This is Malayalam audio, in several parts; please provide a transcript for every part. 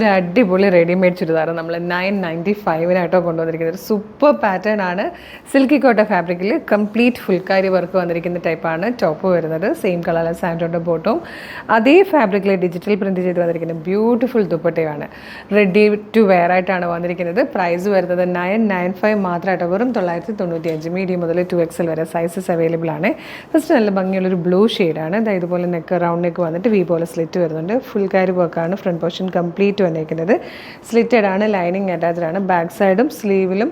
ഒരു അടിപൊളി റെഡിമെയ്ഡ് ചുരിദാർ നമ്മൾ 995 കൊണ്ടുവന്നിരിക്കുന്നത് ഒരു സൂപ്പർ പാറ്റേൺ ആണ്. സിൽക്കി കോട്ട ഫാബ്രിക്കിൽ കംപ്ലീറ്റ് ഫുൾക്കാരി വർക്ക് വന്നിരിക്കുന്ന ടൈപ്പാണ് ടോപ്പ് വരുന്നത്. സെയിം കളർ സാൻഡോൻ്റെ ബോട്ടും അതേ ഫാബ്രിക്കിൽ ഡിജിറ്റൽ പ്രിൻറ്റ് ചെയ്ത് വന്നിരിക്കുന്ന ബ്യൂട്ടിഫുൾ ദുപ്പട്ടയാണ്. റെഡി ടു വെയർ ആയിട്ടാണ് വന്നിരിക്കുന്നത്. പ്രൈസ് വരുന്നത് 995 മാത്രമായിട്ട് വെറും 995. മീഡിയം മുതൽ 2XL വരെ സൈസസ് അവൈലബിൾ ആണ്. ഫസ്റ്റ് നല്ല ഭംഗിയുള്ളൊരു ബ്ലൂ ഷെയ്ഡാണ്. അതായത് ഇതുപോലെ നെക്ക് റൗണ്ട് നെക്ക് വന്നിട്ട് വി പോലെ സ്ലിറ്റ് വരുന്നുണ്ട്. ഫുൾക്കാരി വർക്കാണ്. ഫ്രണ്ട് പോർഷൻ കംപ്ലീറ്റ് വന്നിരിക്കുന്നത് സ്ലിറ്റഡ് ആണ്. ലൈനിങ് അറ്റാച്ച്ഡ് ആണ്. ബാക്ക് സൈഡും സ്ലീവിലും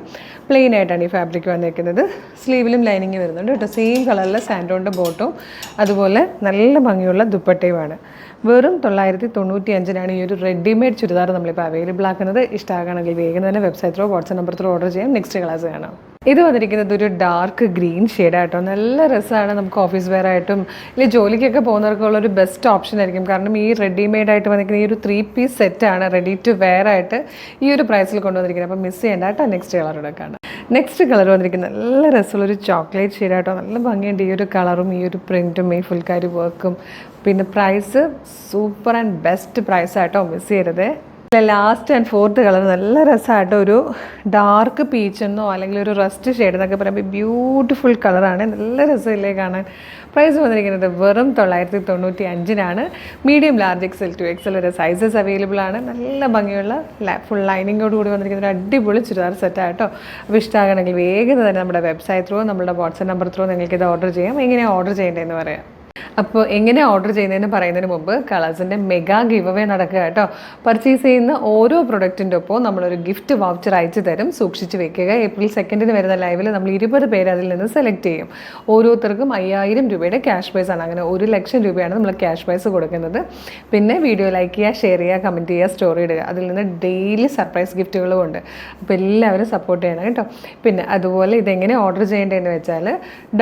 പ്ലെയിൻ ആയിട്ടാണ് ഈ ഫാബ്രിക് വന്നിരിക്കുന്നത്. സ്ലീവിലും ലൈനിങ് വരുന്നുണ്ട് കേട്ടോ. സെയിം കളറിൽ സാൻഡോണിൻ്റെ ബോട്ടും അതുപോലെ നല്ല ഭംഗിയുള്ള ദുപ്പട്ടയുമാണ്. വെറും 995 ഈ ഒരു റെഡിമെയ്ഡ് ചുരിദാർ നമ്മളിപ്പോൾ അവൈലബിൾ ആക്കുന്നത്. ഇഷ്ടമാകണമെങ്കിൽ വേഗം തന്നെ website throw WhatsApp number throw order ചെയ്യാം. നെക്സ്റ്റ് ക്ലാസ് കാണാം. ഇത് വന്നിരിക്കുന്നത് ഒരു ഡാർക്ക് ഗ്രീൻ ഷെയ്ഡായിട്ടോ. നല്ല രസമാണ്. നമുക്ക് ഓഫീസ് വെയർ ആയിട്ടും ഇല്ലെങ്കിൽ ജോലിക്കൊക്കെ പോകുന്നവർക്കുള്ളൊരു ബെസ്റ്റ് ഓപ്ഷൻ ആയിരിക്കും. കാരണം ഈ റെഡിമെയ്ഡ് ആയിട്ട് വന്നിരിക്കുന്ന ഈ ഒരു 3 പീസ് സെറ്റാണ് റെഡി ടു വെയർ ആയിട്ട് ഈ ഒരു പ്രൈസിൽ കൊണ്ടുവന്നിരിക്കുന്നത്. അപ്പോൾ മിസ് ചെയ്യേണ്ട കേട്ടോ. നെക്സ്റ്റ് കളറൂടെ കാണാം. നെക്സ്റ്റ് കളർ വന്നിരിക്കുന്നത് നല്ല രസമുള്ളൊരു ചോക്ലേറ്റ് ഷെയ്ഡായിട്ടോ. നല്ല ഭംഗിയുണ്ട് ഈ ഒരു കളറും ഈ ഒരു പ്രിൻറ്റും ഈ ഫുൾക്കാരി വർക്കും. പിന്നെ പ്രൈസ് സൂപ്പർ ആൻഡ് ബെസ്റ്റ് പ്രൈസായിട്ടോ. മിസ് ചെയ്യരുത്. ലാസ്റ്റ് ആൻഡ് ഫോർത്ത് കളർ നല്ല രസമായിട്ട് ഒരു ഡാർക്ക് പീച്ചെന്നോ അല്ലെങ്കിൽ ഒരു റസ്റ്റ് ഷെയ്ഡ് എന്നൊക്കെ പറയുമ്പോൾ ബ്യൂട്ടിഫുൾ കളറാണ്. നല്ല രസമില്ലേ കാണാൻ. പ്രൈസ് വന്നിരിക്കുന്നത് വെറും 995. മീഡിയം ലാർജ് XL 2XL വരെ സൈസസ് അവൈലബിൾ ആണ്. നല്ല ഭംഗിയുള്ള ഫുൾ ലൈനിങ്ങോട് കൂടി വന്നിരിക്കുന്ന ഒരു അടിപൊളി ചുരിദാർ സെറ്റായിട്ടോ. അപ്പോൾ ഇഷ്ടമാകണമെങ്കിൽ വേഗം തന്നെ നമ്മുടെ വെബ്സൈറ്റ് ത്രൂ നമ്മുടെ വാട്സ്ആപ്പ് നമ്പർ ത്രൂ നിങ്ങൾക്ക് ഇത് ഓർഡർ ചെയ്യാം. എങ്ങനെയാണ് ഓർഡർ ചെയ്യേണ്ടതെന്ന് പറയാം. അപ്പോൾ എങ്ങനെ ഓർഡർ ചെയ്യുന്നതെന്ന് പറയുന്നതിന് മുമ്പ് കളേഴ്സിൻ്റെ മെഗാ ഗിവ് അവേ നടക്കുക കേട്ടോ. പർച്ചേസ് ചെയ്യുന്ന ഓരോ പ്രൊഡക്റ്റിൻ്റെ ഒപ്പം നമ്മളൊരു ഗിഫ്റ്റ് വൗച്ചർ അയച്ചു തരും. സൂക്ഷിച്ച് വെക്കുക. ഏപ്രിൽ 2 വരുന്ന ലൈവിൽ നമ്മൾ 20 പേര് അതിൽ നിന്ന് സെലക്ട് ചെയ്യും. ഓരോരുത്തർക്കും 5000 രൂപയുടെ ക്യാഷ് പ്രൈസ് ആണ്. അങ്ങനെ 1,00,000 രൂപയാണ് നമ്മൾ ക്യാഷ് പ്രൈസ് കൊടുക്കുന്നത്. പിന്നെ വീഡിയോ ലൈക്ക് ചെയ്യുക, ഷെയർ ചെയ്യുക, കമൻറ്റ് ചെയ്യുക, സ്റ്റോറി ഇടുക. അതിൽ നിന്ന് ഡെയിലി സർപ്രൈസ് ഗിഫ്റ്റുകളും ഉണ്ട്. അപ്പോൾ എല്ലാവരും സപ്പോർട്ട് ചെയ്യണം കേട്ടോ. പിന്നെ അതുപോലെ ഇതെങ്ങനെ ഓർഡർ ചെയ്യേണ്ടതെന്ന് വെച്ചാൽ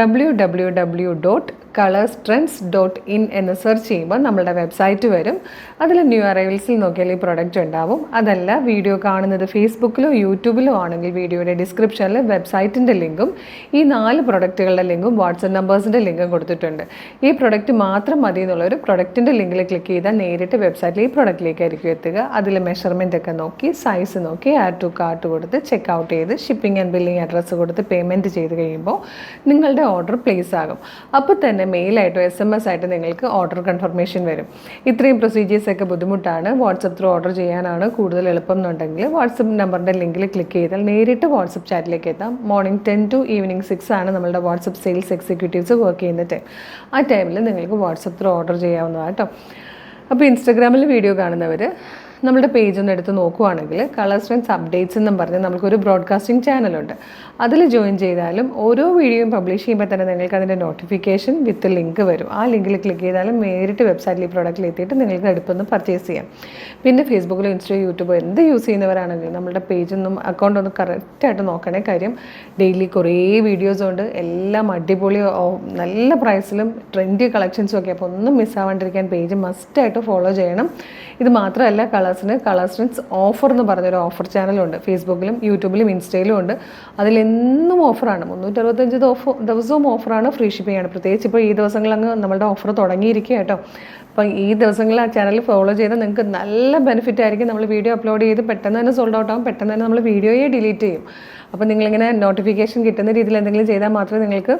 www.colorstrends.in എന്ന് സെർച്ച് ചെയ്യുമ്പോൾ നമ്മളുടെ വെബ്സൈറ്റ് വരും. അതിൽ ന്യൂ അറൈവൽസിൽ നോക്കിയാൽ ഈ പ്രൊഡക്റ്റ് ഉണ്ടാവും. അതല്ല വീഡിയോ കാണുന്നത് ഫേസ്ബുക്കിലോ യൂട്യൂബിലോ ആണെങ്കിൽ വീഡിയോയുടെ ഡിസ്ക്രിപ്ഷനിൽ വെബ്സൈറ്റിൻ്റെ ലിങ്കും ഈ 4 പ്രൊഡക്റ്റുകളുടെ ലിങ്കും വാട്സപ്പ് നമ്പേഴ്സിൻ്റെ ലിങ്കും കൊടുത്തിട്ടുണ്ട്. ഈ പ്രൊഡക്റ്റ് മാത്രം മതി എന്നുള്ളൊരു പ്രൊഡക്റ്റിൻ്റെ ലിങ്കിൽ ക്ലിക്ക് ചെയ്താൽ നേരിട്ട് വെബ്സൈറ്റിൽ ഈ പ്രൊഡക്റ്റിലേക്കായിരിക്കും എത്തുക. അതിൽ മെഷർമെൻ്റ് ഒക്കെ നോക്കി സൈസ് നോക്കി ആഡ് ടു കാർട്ട് കൊടുത്ത് ചെക്ക് ഔട്ട് ചെയ്ത് ഷിപ്പിംഗ് ആൻഡ് ബില്ലിംഗ് അഡ്രസ്സ് കൊടുത്ത് പേയ്മെൻറ്റ് ചെയ്ത് കഴിയുമ്പോൾ നിങ്ങളുടെ ഓർഡർ പ്ലേസ് ആകും. അപ്പോൾ തന്നെ മെയിലായിട്ടോ SMS ആയിട്ട് നിങ്ങൾക്ക് ഓർഡർ കൺഫർമേഷൻ വരും. ഇത്രയും പ്രൊസീജിയേഴ്സൊക്കെ ബുദ്ധിമുട്ടാണ്. വാട്സപ്പ് ത്രൂ ഓർഡർ ചെയ്യാനാണ് കൂടുതൽ എളുപ്പം എന്നുണ്ടെങ്കിൽ വാട്സപ്പ് നമ്പറിൻ്റെ ലിങ്കിൽ ക്ലിക്ക് ചെയ്താൽ നേരിട്ട് വാട്സപ്പ് ചാറ്റിലേക്ക് എത്താം. മോർണിംഗ് 10 to ഈവനിങ് 6 ആണ് നമ്മളുടെ വാട്സപ്പ് സെയിൽസ് എക്സിക്യൂട്ടീവ്സ് വർക്ക് ചെയ്യുന്ന ടൈം. ആ ടൈമിൽ നിങ്ങൾക്ക് വാട്സപ്പ് ത്രൂ ഓർഡർ ചെയ്യാവുന്നതാണ് കേട്ടോ. അപ്പോൾ ഇൻസ്റ്റഗ്രാമിൽ വീഡിയോ കാണുന്നവർ നമ്മുടെ പേജ് ഒന്ന് എടുത്ത് നോക്കുവാണെങ്കിൽ കളേഴ്സ് ട്രെൻഡ്സ് അപ്ഡേറ്റ്സ് എന്നും പറഞ്ഞ് നമുക്കൊരു ബ്രോഡ്കാസ്റ്റിംഗ് ചാനലുണ്ട്. അതിൽ ജോയിൻ ചെയ്താലും ഓരോ വീഡിയോയും പബ്ലിഷ് ചെയ്യുമ്പോൾ തന്നെ നിങ്ങൾക്ക് അതിൻ്റെ നോട്ടിഫിക്കേഷൻ വിത്ത് ലിങ്ക് വരും. ആ ലിങ്കിൽ ക്ലിക്ക് ചെയ്താലും നേരിട്ട് വെബ്സൈറ്റിൽ ഈ പ്രോഡക്റ്റിൽ എത്തിയിട്ട് നിങ്ങൾക്ക് അടുത്തൊന്ന് പർച്ചേസ് ചെയ്യാം. പിന്നെ ഫേസ്ബുക്കിലോ ഇൻസ്റ്റോ യൂട്യൂബോ എന്ത് യൂസ് ചെയ്യുന്നവരാണെങ്കിലും നമ്മുടെ പേജൊന്നും അക്കൗണ്ട് ഒന്ന് കറക്റ്റായിട്ട് നോക്കണേ. കാര്യം ഡെയിലി കുറേ വീഡിയോസ് ഉണ്ട്. എല്ലാം അടിപൊളി നല്ല പ്രൈസിലും ട്രെൻഡി കളക്ഷൻസും ഒക്കെ. അപ്പോൾ ഒന്നും മിസ്സാവാണ്ടിരിക്കാൻ പേജ് മസ്റ്റായിട്ട് ഫോളോ ചെയ്യണം. ഇത് മാത്രമല്ല കളേഴ്സ് ട്രെൻഡ്സ് ഓഫർ എന്ന് പറഞ്ഞൊരു ഓഫർ ചാനലുണ്ട്. ഫേസ്ബുക്കിലും യൂട്യൂബിലും ഇൻസ്റ്റയിലും ഉണ്ട്. അതിലെന്നും ഓഫറാണ്. 365 ദിവസവും ഓഫറാണ്. ഫ്രീ ഷിപ്പിംഗ് ആണ്. പ്രത്യേകിച്ച് ഇപ്പോൾ ഈ ദിവസങ്ങളങ്ങ് നമ്മളുടെ ഓഫർ തുടങ്ങിയിരിക്കുക കേട്ടോ. അപ്പം ഈ ദിവസങ്ങളിൽ ആ ചാനൽ ഫോളോ ചെയ്താൽ നിങ്ങൾക്ക് നല്ല ബെനിഫിറ്റ് ആയിരിക്കും. നമ്മൾ വീഡിയോ അപ്ലോഡ് ചെയ്ത് പെട്ടെന്ന് തന്നെ സോൾഡ് ഔട്ട് ആകും. പെട്ടെന്ന് തന്നെ നമ്മൾ വീഡിയോയെ ഡിലീറ്റ് ചെയ്യും. അപ്പോൾ നിങ്ങളിങ്ങനെ നോട്ടിഫിക്കേഷൻ കിട്ടുന്ന രീതിയിൽ എന്തെങ്കിലും ചെയ്താൽ മാത്രമേ നിങ്ങൾക്ക്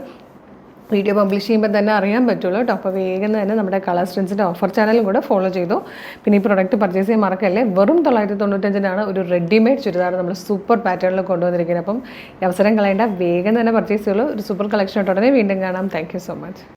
വീഡിയോ പബ്ലിഷ് ചെയ്യുമ്പോൾ തന്നെ അറിയാൻ പറ്റുള്ളൂ കേട്ടോ. അപ്പോൾ വേഗം തന്നെ നമ്മുടെ കളേഴ്സ് ട്രെൻഡ്സിൻ്റെ ഓഫർ ചാനലും കൂടെ ഫോളോ ചെയ്തു. പിന്നെ ഈ പ്രൊഡക്റ്റ് പർച്ചേസ് ചെയ്യാൻ മറക്കല്ലേ. വെറും 995 ഒരു റെഡിമെയ്ഡ് ചുരിദാർ നമ്മൾ സൂപ്പർ പാറ്റേണിൽ കൊണ്ടുവന്നിരിക്കുന്നത്. അപ്പം ഈ അവസരം കളയേണ്ട, വേഗം തന്നെ പർച്ചേസ് ചെയ്യുള്ളൂ. ഒരു സൂപ്പർ കളക്ഷൻ ഉടനെ വീണ്ടും കാണാം. Thank you so much.